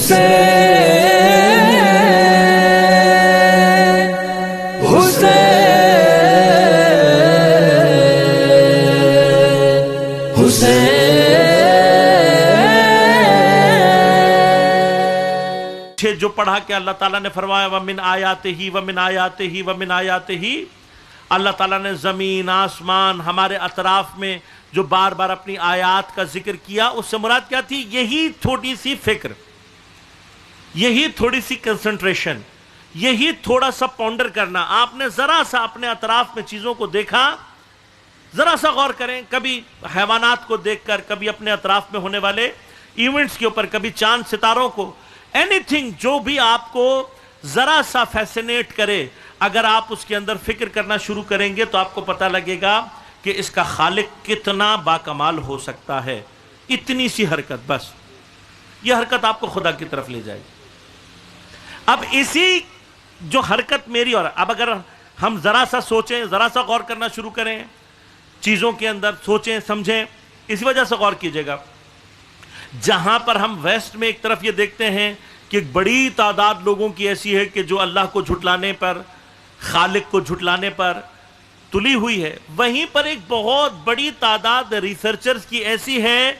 جو پڑھا کہ اللہ تعالیٰ نے فرمایا وَمِنْ آیَاتِهِ وَمِنْ آیَاتِهِ وَمِنْ آیَاتِهِ، اللہ تعالیٰ نے زمین آسمان ہمارے اطراف میں جو بار بار اپنی آیات کا ذکر کیا، اس سے مراد کیا تھی؟ یہی تھوڑی سی فکر، یہی تھوڑی سی کنسنٹریشن، یہی تھوڑا سا پونڈر کرنا. آپ نے ذرا سا اپنے اطراف میں چیزوں کو دیکھا، ذرا سا غور کریں، کبھی حیوانات کو دیکھ کر، کبھی اپنے اطراف میں ہونے والے ایونٹس کے اوپر، کبھی چاند ستاروں کو، اینی تھنگ جو بھی آپ کو ذرا سا فیسینیٹ کرے، اگر آپ اس کے اندر فکر کرنا شروع کریں گے تو آپ کو پتہ لگے گا کہ اس کا خالق کتنا باکمال ہو سکتا ہے. اتنی سی حرکت، بس یہ حرکت آپ کو خدا کی طرف لے جائے گی. اب اسی جو حرکت میری، اور اب اگر ہم ذرا سا سوچیں، ذرا سا غور کرنا شروع کریں چیزوں کے اندر، سوچیں سمجھیں، اسی وجہ سے غور کیجئے گا. جہاں پر ہم ویسٹ میں ایک طرف یہ دیکھتے ہیں کہ ایک بڑی تعداد لوگوں کی ایسی ہے کہ جو اللہ کو جھٹلانے پر، خالق کو جھٹلانے پر تلی ہوئی ہے، وہیں پر ایک بہت بڑی تعداد ریسرچرز کی ایسی ہے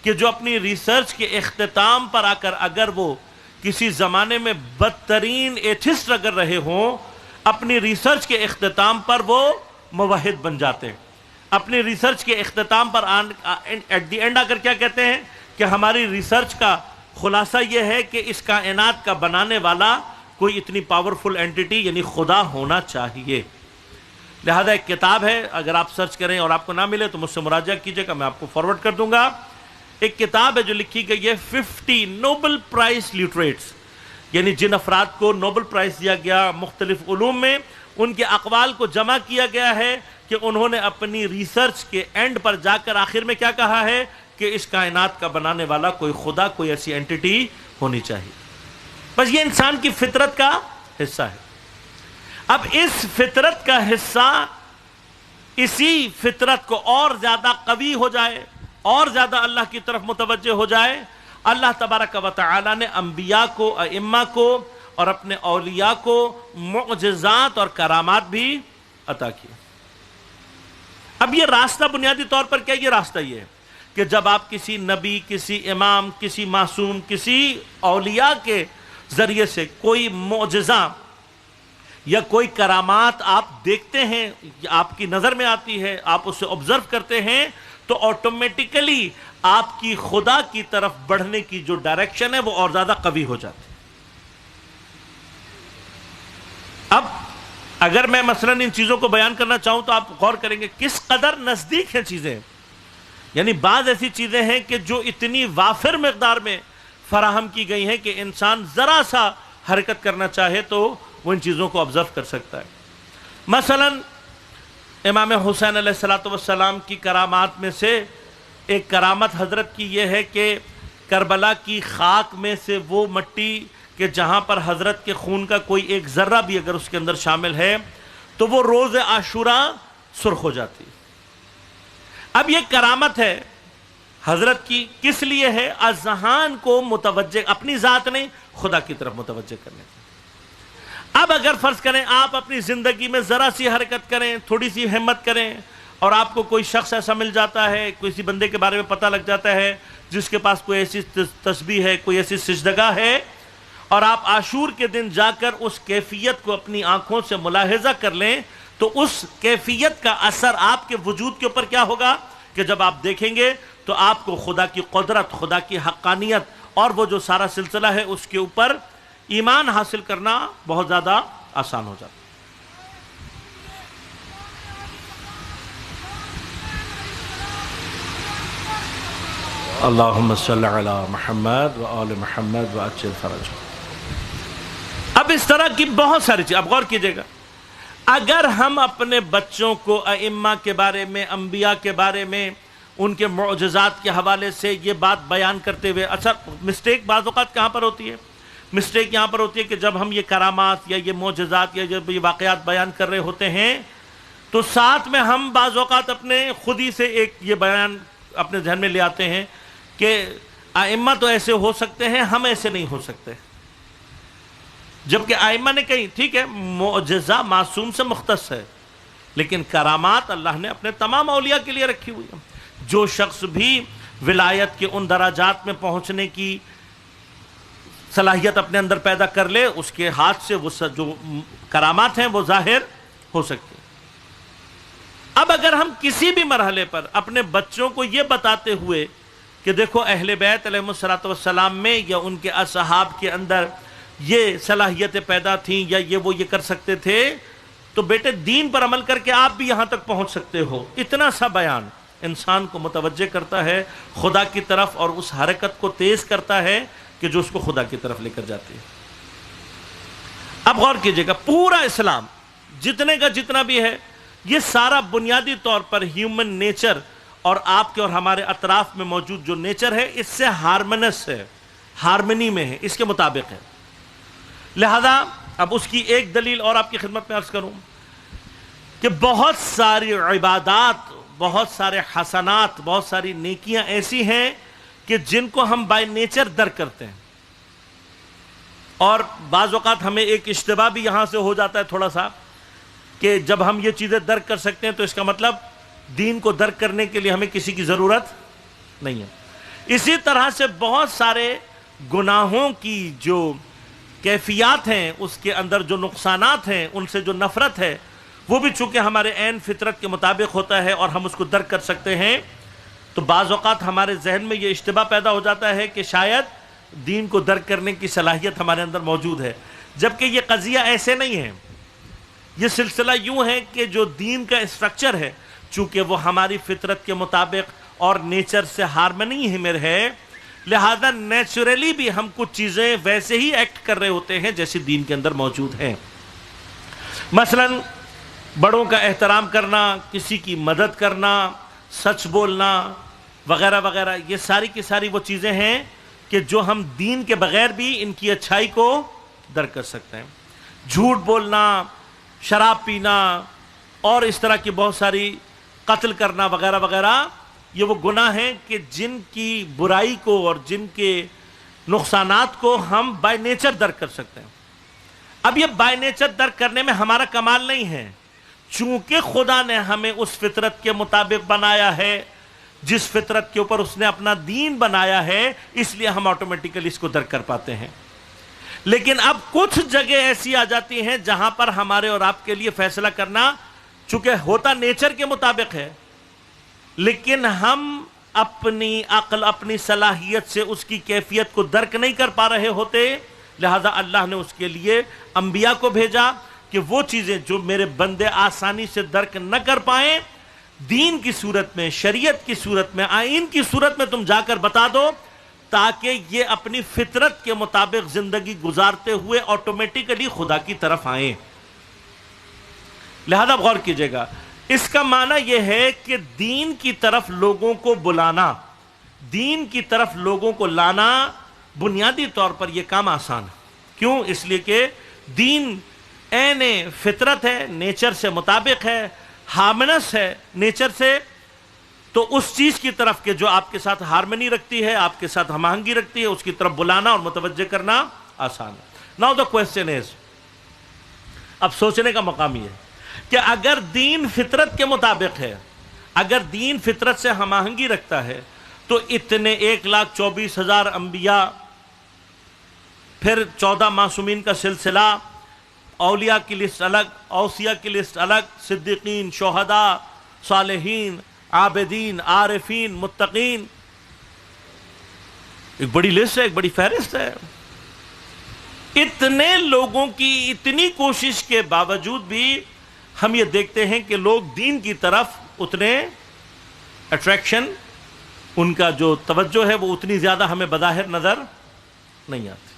کہ جو اپنی ریسرچ کے اختتام پر آ کر، اگر وہ کسی زمانے میں بدترین ایتھسٹ اگر رہے ہوں، اپنی ریسرچ کے اختتام پر وہ موحد بن جاتے ہیں. اپنی ریسرچ کے اختتام پر ایٹ دی اینڈ آ کر کیا کہتے ہیں کہ ہماری ریسرچ کا خلاصہ یہ ہے کہ اس کائنات کا بنانے والا کوئی اتنی پاورفل اینٹیٹی یعنی خدا ہونا چاہیے. لہذا ایک کتاب ہے، اگر آپ سرچ کریں اور آپ کو نہ ملے تو مجھ سے مراجعہ کیجئے گا، میں آپ کو فارورڈ کر دوں گا. ایک کتاب ہے جو لکھی گئی ہے 50 نوبل پرائز لیٹریٹس، یعنی جن افراد کو نوبل پرائز دیا گیا مختلف علوم میں، ان کے اقوال کو جمع کیا گیا ہے کہ انہوں نے اپنی ریسرچ کے اینڈ پر جا کر آخر میں کیا کہا ہے کہ اس کائنات کا بنانے والا کوئی خدا، کوئی ایسی اینٹیٹی ہونی چاہیے. بس یہ انسان کی فطرت کا حصہ ہے. اب اس فطرت کا حصہ، اسی فطرت کو اور زیادہ قوی ہو جائے، اور زیادہ اللہ کی طرف متوجہ ہو جائے، اللہ تبارک و تعالی نے انبیاء کو، ائمہ کو اور اپنے اولیاء کو معجزات اور کرامات بھی عطا کیے. اب یہ راستہ بنیادی طور پر کیا؟ یہ راستہ یہ ہے کہ جب آپ کسی نبی، کسی امام، کسی معصوم، کسی اولیاء کے ذریعے سے کوئی معجزہ یا کوئی کرامات آپ دیکھتے ہیں، آپ کی نظر میں آتی ہے، آپ اسے آبزرو کرتے ہیں، تو آٹومیٹیکلی آپ کی خدا کی طرف بڑھنے کی جو ڈائریکشن ہے وہ اور زیادہ قوی ہو جاتی ہے. اب اگر میں مثلا ان چیزوں کو بیان کرنا چاہوں تو آپ غور کریں گے کس قدر نزدیک ہیں چیزیں. یعنی بعض ایسی چیزیں ہیں کہ جو اتنی وافر مقدار میں فراہم کی گئی ہیں کہ انسان ذرا سا حرکت کرنا چاہے تو وہ ان چیزوں کو آبزرو کر سکتا ہے. مثلا امام حسین علیہ السلام کی کرامات میں سے ایک کرامت حضرت کی یہ ہے کہ کربلا کی خاک میں سے وہ مٹی کہ جہاں پر حضرت کے خون کا کوئی ایک ذرہ بھی اگر اس کے اندر شامل ہے تو وہ روز عاشوراء سرخ ہو جاتی. اب یہ کرامت ہے حضرت کی، کس لیے ہے؟ اذہان کو متوجہ، اپنی ذات نہیں، خدا کی طرف متوجہ کرنے کی. اب اگر فرض کریں آپ اپنی زندگی میں ذرا سی حرکت کریں، تھوڑی سی ہمت کریں، اور آپ کو کوئی شخص ایسا مل جاتا ہے، کسی بندے کے بارے میں پتہ لگ جاتا ہے جس کے پاس کوئی ایسی تسبیح ہے، کوئی ایسی سجدگاہ ہے، اور آپ عاشور کے دن جا کر اس کیفیت کو اپنی آنکھوں سے ملاحظہ کر لیں، تو اس کیفیت کا اثر آپ کے وجود کے اوپر کیا ہوگا کہ جب آپ دیکھیں گے تو آپ کو خدا کی قدرت، خدا کی حقانیت اور وہ جو سارا سلسلہ ہے اس کے اوپر ایمان حاصل کرنا بہت زیادہ آسان ہو جاتا ہے. اللہم صلی علی محمد و آل محمد و عجل فرجہ. اب اس طرح کی بہت ساری چیز، اب غور کیجئے گا، اگر ہم اپنے بچوں کو ائمہ کے بارے میں، انبیاء کے بارے میں، ان کے معجزات کے حوالے سے یہ بات بیان کرتے ہوئے، اچھا مسٹیک بعض اوقات کہاں پر ہوتی ہے؟ مسٹیک یہاں پر ہوتی ہے کہ جب ہم یہ کرامات یا یہ معجزات یا جب یہ واقعات بیان کر رہے ہوتے ہیں تو ساتھ میں ہم بعض اوقات اپنے خود ہی سے ایک یہ بیان اپنے ذہن میں لے آتے ہیں کہ ائمہ تو ایسے ہو سکتے ہیں، ہم ایسے نہیں ہو سکتے. جبکہ ائمہ نے کہیں ٹھیک ہے معجزہ معصوم سے مختص ہے، لیکن کرامات اللہ نے اپنے تمام اولیاء کے لیے رکھی ہوئی ہیں. جو شخص بھی ولایت کے ان درجات میں پہنچنے کی صلاحیت اپنے اندر پیدا کر لے، اس کے ہاتھ سے وہ جو کرامات ہیں وہ ظاہر ہو سکتے ہیں. اب اگر ہم کسی بھی مرحلے پر اپنے بچوں کو یہ بتاتے ہوئے کہ دیکھو اہل بیت علیہ الصلوۃ والسلام میں یا ان کے اصحاب کے اندر یہ صلاحیتیں پیدا تھیں یا یہ کر سکتے تھے، تو بیٹے دین پر عمل کر کے آپ بھی یہاں تک پہنچ سکتے ہو. اتنا سا بیان انسان کو متوجہ کرتا ہے خدا کی طرف اور اس حرکت کو تیز کرتا ہے کہ جو اس کو خدا کی طرف لے کر جاتی ہے. اب غور کیجئے گا، پورا اسلام جتنے کا جتنا بھی ہے، یہ سارا بنیادی طور پر ہیومن نیچر اور آپ کے اور ہمارے اطراف میں موجود جو نیچر ہے اس سے ہارمنس ہے، ہارمنی میں ہے، اس کے مطابق ہے. لہذا اب اس کی ایک دلیل اور آپ کی خدمت میں عرض کروں کہ بہت ساری عبادات، بہت سارے حسنات، بہت ساری نیکیاں ایسی ہیں کہ جن کو ہم بائی نیچر درک کرتے ہیں. اور بعض اوقات ہمیں ایک اشتباہ بھی یہاں سے ہو جاتا ہے تھوڑا سا، کہ جب ہم یہ چیزیں درک کر سکتے ہیں تو اس کا مطلب دین کو درک کرنے کے لیے ہمیں کسی کی ضرورت نہیں ہے. اسی طرح سے بہت سارے گناہوں کی جو کیفیات ہیں، اس کے اندر جو نقصانات ہیں، ان سے جو نفرت ہے، وہ بھی چونکہ ہمارے عین فطرت کے مطابق ہوتا ہے اور ہم اس کو درک کر سکتے ہیں، تو بعض اوقات ہمارے ذہن میں یہ اشتباہ پیدا ہو جاتا ہے کہ شاید دین کو درک کرنے کی صلاحیت ہمارے اندر موجود ہے. جبکہ یہ قضیہ ایسے نہیں ہے. یہ سلسلہ یوں ہے کہ جو دین کا اسٹرکچر ہے، چونکہ وہ ہماری فطرت کے مطابق اور نیچر سے ہارمنی میں ہے، لہذا نیچرلی بھی ہم کچھ چیزیں ویسے ہی ایکٹ کر رہے ہوتے ہیں جیسے دین کے اندر موجود ہیں. مثلا بڑوں کا احترام کرنا، کسی کی مدد کرنا، سچ بولنا وغیرہ وغیرہ، یہ ساری کی ساری وہ چیزیں ہیں کہ جو ہم دین کے بغیر بھی ان کی اچھائی کو درک کر سکتے ہیں. جھوٹ بولنا، شراب پینا اور اس طرح کی بہت ساری، قتل کرنا وغیرہ وغیرہ، یہ وہ گناہ ہیں کہ جن کی برائی کو اور جن کے نقصانات کو ہم بائی نیچر درک کر سکتے ہیں. اب یہ بائی نیچر درک کرنے میں ہمارا کمال نہیں ہے، چونکہ خدا نے ہمیں اس فطرت کے مطابق بنایا ہے جس فطرت کے اوپر اس نے اپنا دین بنایا ہے، اس لیے ہم آٹومیٹیکلی اس کو درک کر پاتے ہیں. لیکن اب کچھ جگہ ایسی آ جاتی ہیں جہاں پر ہمارے اور آپ کے لیے فیصلہ کرنا چونکہ ہوتا نیچر کے مطابق ہے، لیکن ہم اپنی عقل، اپنی صلاحیت سے اس کی کیفیت کو درک نہیں کر پا رہے ہوتے. لہذا اللہ نے اس کے لیے انبیاء کو بھیجا کہ وہ چیزیں جو میرے بندے آسانی سے درک نہ کر پائیں، دین کی صورت میں، شریعت کی صورت میں، آئین کی صورت میں تم جا کر بتا دو، تاکہ یہ اپنی فطرت کے مطابق زندگی گزارتے ہوئے آٹومیٹیکلی خدا کی طرف آئیں. لہذا غور کیجئے گا، اس کا معنی یہ ہے کہ دین کی طرف لوگوں کو بلانا، دین کی طرف لوگوں کو لانا، بنیادی طور پر یہ کام آسان ہے. کیوں؟ اس لیے کہ دین عین فطرت ہے، نیچر سے مطابق ہے، ہارمنس ہے نیچر سے. تو اس چیز کی طرف کہ جو آپ کے ساتھ ہارمنی رکھتی ہے، آپ کے ساتھ ہم آہنگی رکھتی ہے، اس کی طرف بلانا اور متوجہ کرنا آسان ہے. ناؤ دا کوسچن از، اب سوچنے کا مقام یہ ہے کہ اگر دین فطرت کے مطابق ہے، اگر دین فطرت سے ہم آہنگی رکھتا ہے، تو اتنے 1,24,000 انبیاء، پھر 14 معصومین کا سلسلہ، اولیاء کی لسٹ الگ، اوصیاء کی لسٹ الگ، صدیقین، شہداء، صالحین، عابدین، عارفین، متقین، ایک بڑی لسٹ ہے، ایک بڑی فہرست ہے. اتنے لوگوں کی اتنی کوشش کے باوجود بھی ہم یہ دیکھتے ہیں کہ لوگ دین کی طرف اتنے اٹریکشن، ان کا جو توجہ ہے وہ اتنی زیادہ ہمیں بظاہر نظر نہیں آتی.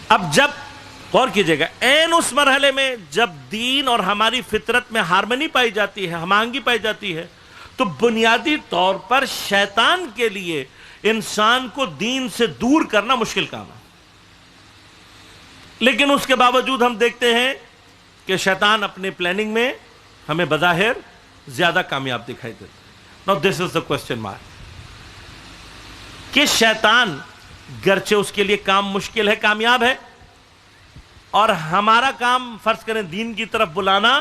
اب جب غور کیجئے گا، عین اس مرحلے میں جب دین اور ہماری فطرت میں ہارمنی پائی جاتی ہے، ہم آہنگی پائی جاتی ہے، تو بنیادی طور پر شیطان کے لیے انسان کو دین سے دور کرنا مشکل کام ہے. لیکن اس کے باوجود ہم دیکھتے ہیں کہ شیطان اپنے پلاننگ میں ہمیں بظاہر زیادہ کامیاب دکھائی دیتا ہے. Now this is the question mark. کہ شیطان گرچہ اس کے لیے کام مشکل ہے کامیاب ہے، اور ہمارا کام فرض کریں دین کی طرف بلانا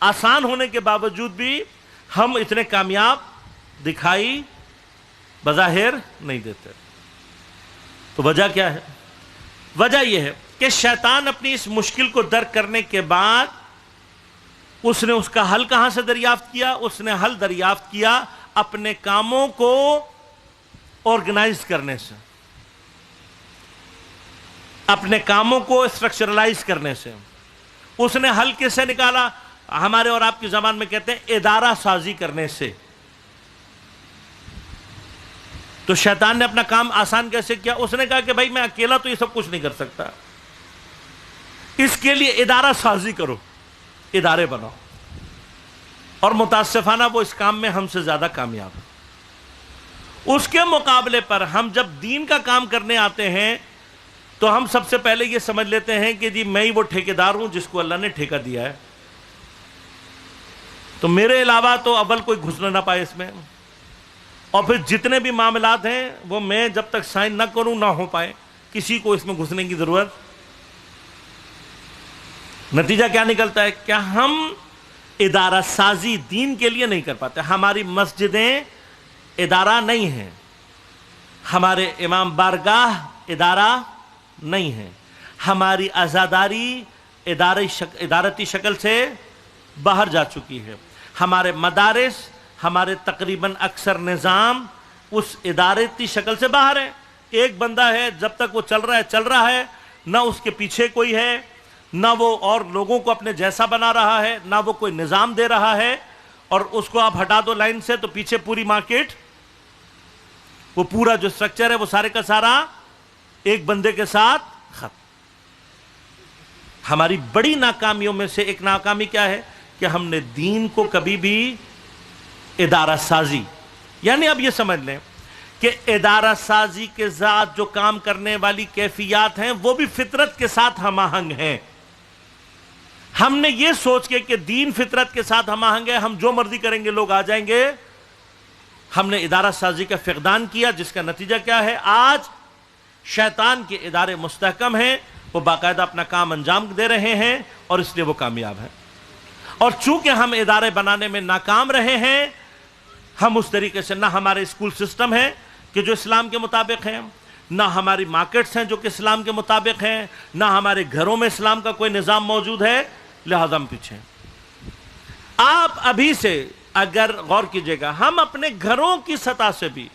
آسان ہونے کے باوجود بھی ہم اتنے کامیاب دکھائی بظاہر نہیں دیتے۔ تو وجہ کیا ہے؟ وجہ یہ ہے کہ شیطان اپنی اس مشکل کو درک کرنے کے بعد اس نے اس کا حل کہاں سے دریافت کیا؟ اس نے حل دریافت کیا اپنے کاموں کو آرگنائز کرنے سے، اپنے کاموں کو اسٹرکچرلائز کرنے سے۔ اس نے حل کس سے نکالا؟ ہمارے اور آپ کی زبان میں کہتے ہیں ادارہ سازی کرنے سے۔ تو شیطان نے اپنا کام آسان کیسے کیا؟ اس نے کہا کہ بھائی میں اکیلا تو یہ سب کچھ نہیں کر سکتا، اس کے لیے ادارہ سازی کرو، ادارے بناؤ، اور متاسفانہ وہ اس کام میں ہم سے زیادہ کامیاب ہے۔ اس کے مقابلے پر ہم جب دین کا کام کرنے آتے ہیں تو ہم سب سے پہلے یہ سمجھ لیتے ہیں کہ جی میں ہی وہ ٹھیکیدار ہوں جس کو اللہ نے ٹھیکہ دیا ہے، تو میرے علاوہ تو اول کوئی گھسنا نہ پائے اس میں، اور پھر جتنے بھی معاملات ہیں وہ میں جب تک سائن نہ کروں نہ ہو پائے، کسی کو اس میں گھسنے کی ضرورت۔ نتیجہ کیا نکلتا ہے؟ کہ ہم ادارہ سازی دین کے لیے نہیں کر پاتے۔ ہماری مسجدیں ادارہ نہیں ہیں، ہمارے امام بارگاہ ادارہ نہیں ہیں، ہماری عزاداری ادارتی شکل سے باہر جا چکی ہے، ہمارے مدارس، ہمارے تقریباً اکثر نظام اس ادارتی شکل سے باہر ہے۔ ایک بندہ ہے، جب تک وہ چل رہا ہے، نہ اس کے پیچھے کوئی ہے، نہ وہ اور لوگوں کو اپنے جیسا بنا رہا ہے، نہ وہ کوئی نظام دے رہا ہے، اور اس کو آپ ہٹا دو لائن سے تو پیچھے پوری مارکیٹ، وہ پورا جو سٹرکچر ہے وہ سارے کا سارا ایک بندے کے ساتھ ختم۔ ہماری بڑی ناکامیوں میں سے ایک ناکامی کیا ہے؟ کہ ہم نے دین کو کبھی بھی ادارہ سازی، یعنی اب یہ سمجھ لیں کہ ادارہ سازی کے ذات جو کام کرنے والی کیفیات ہیں وہ بھی فطرت کے ساتھ ہم آہنگ ہیں۔ ہم نے یہ سوچ کے کہ دین فطرت کے ساتھ ہم آہنگ ہے، ہم جو مرضی کریں گے لوگ آ جائیں گے، ہم نے ادارہ سازی کا فقدان کیا، جس کا نتیجہ کیا ہے؟ آج شیطان کے ادارے مستحکم ہیں، وہ باقاعدہ اپنا کام انجام دے رہے ہیں، اور اس لیے وہ کامیاب ہیں۔ اور چونکہ ہم ادارے بنانے میں ناکام رہے ہیں، ہم اس طریقے سے نہ ہمارے اسکول سسٹم ہیں کہ جو اسلام کے مطابق ہیں، نہ ہماری مارکیٹس ہیں جو کہ اسلام کے مطابق ہیں، نہ ہمارے گھروں میں اسلام کا کوئی نظام موجود ہے، لہذا ہم پیچھے ہیں۔ آپ ابھی سے اگر غور کیجئے گا، ہم اپنے گھروں کی سطح سے بھی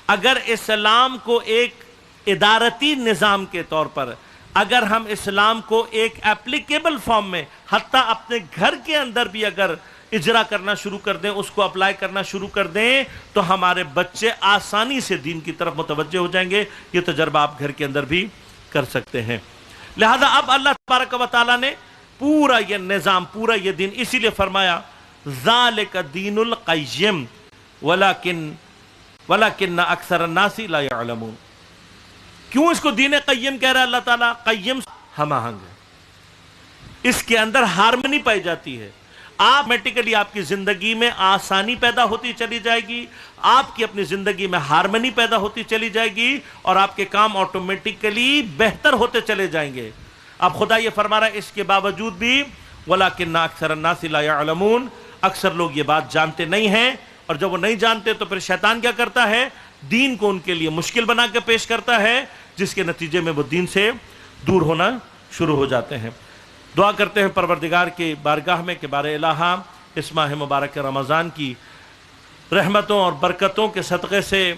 اگر اسلام کو ایک ادارتی نظام کے طور پر، اگر ہم اسلام کو ایک ایپلیکیبل فارم میں حتیٰ اپنے گھر کے اندر بھی اگر اجرا کرنا شروع کر دیں، اس کو اپلائی کرنا شروع کر دیں، تو ہمارے بچے آسانی سے دین کی طرف متوجہ ہو جائیں گے۔ یہ تجربہ آپ گھر کے اندر بھی کر سکتے ہیں۔ لہذا اب اللہ تبارک و تعالیٰ نے پورا یہ نظام، پورا یہ دین، اسی لیے فرمایا ذالک دین القیم ولکن اکثر الناس لا یعلمون۔ کیوں اس کو دین قیم کہہ رہا ہے اللہ تعالیٰ؟ قیم ہم آہنگ ہے، اس کے اندر ہارمنی پائی جاتی ہے، آٹومیٹیکلی آپ کی زندگی میں آسانی پیدا ہوتی چلی جائے گی، آپ کی اپنی زندگی میں ہارمنی پیدا ہوتی چلی جائے گی، اور آپ کے کام آٹومیٹیکلی بہتر ہوتے چلے جائیں گے۔ اب خدا یہ فرما رہا ہے اس کے باوجود بھی وَلَكِنَّ أَكْثَرَ النَّاسِ لَا يَعْلَمُونَ، اکثر لوگ یہ بات جانتے نہیں ہیں، اور جب وہ نہیں جانتے تو پھر شیطان کیا کرتا ہے؟ دین کو ان کے لیے مشکل بنا کے پیش کرتا ہے، جس کے نتیجے میں وہ دین سے دور ہونا شروع ہو جاتے ہیں۔ دعا کرتے ہیں پروردگار کی بارگاہ میں کہ بار الہ اس ماہ مبارک رمضان کی رحمتوں اور برکتوں کے صدقے سے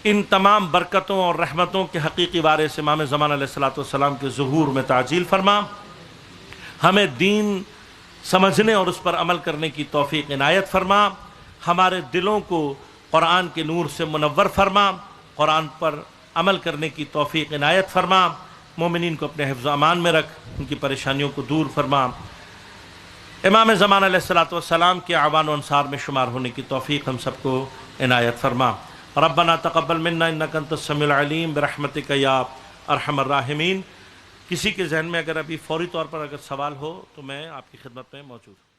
ان تمام برکتوں اور رحمتوں کے حقیقی وارث امام زمان علیہ السلام کے ظہور میں تعجیل فرما، ہمیں دین سمجھنے اور اس پر عمل کرنے کی توفیق عنایت فرما، ہمارے دلوں کو قرآن کے نور سے منور فرما، قرآن پر عمل کرنے کی توفیق عنایت فرما، مومنین کو اپنے حفظ و امان میں رکھ، ان کی پریشانیوں کو دور فرما، امام زمان علیہ السلام کے اعوان و انصار میں شمار ہونے کی توفیق ہم سب کو عنایت فرما۔ ربنا تقبل منا انک انت السمیع العلیم برحمتک یا ارحم الراحمین۔ کسی کے ذہن میں اگر ابھی فوری طور پر اگر سوال ہو تو میں آپ کی خدمت میں موجود ہوں۔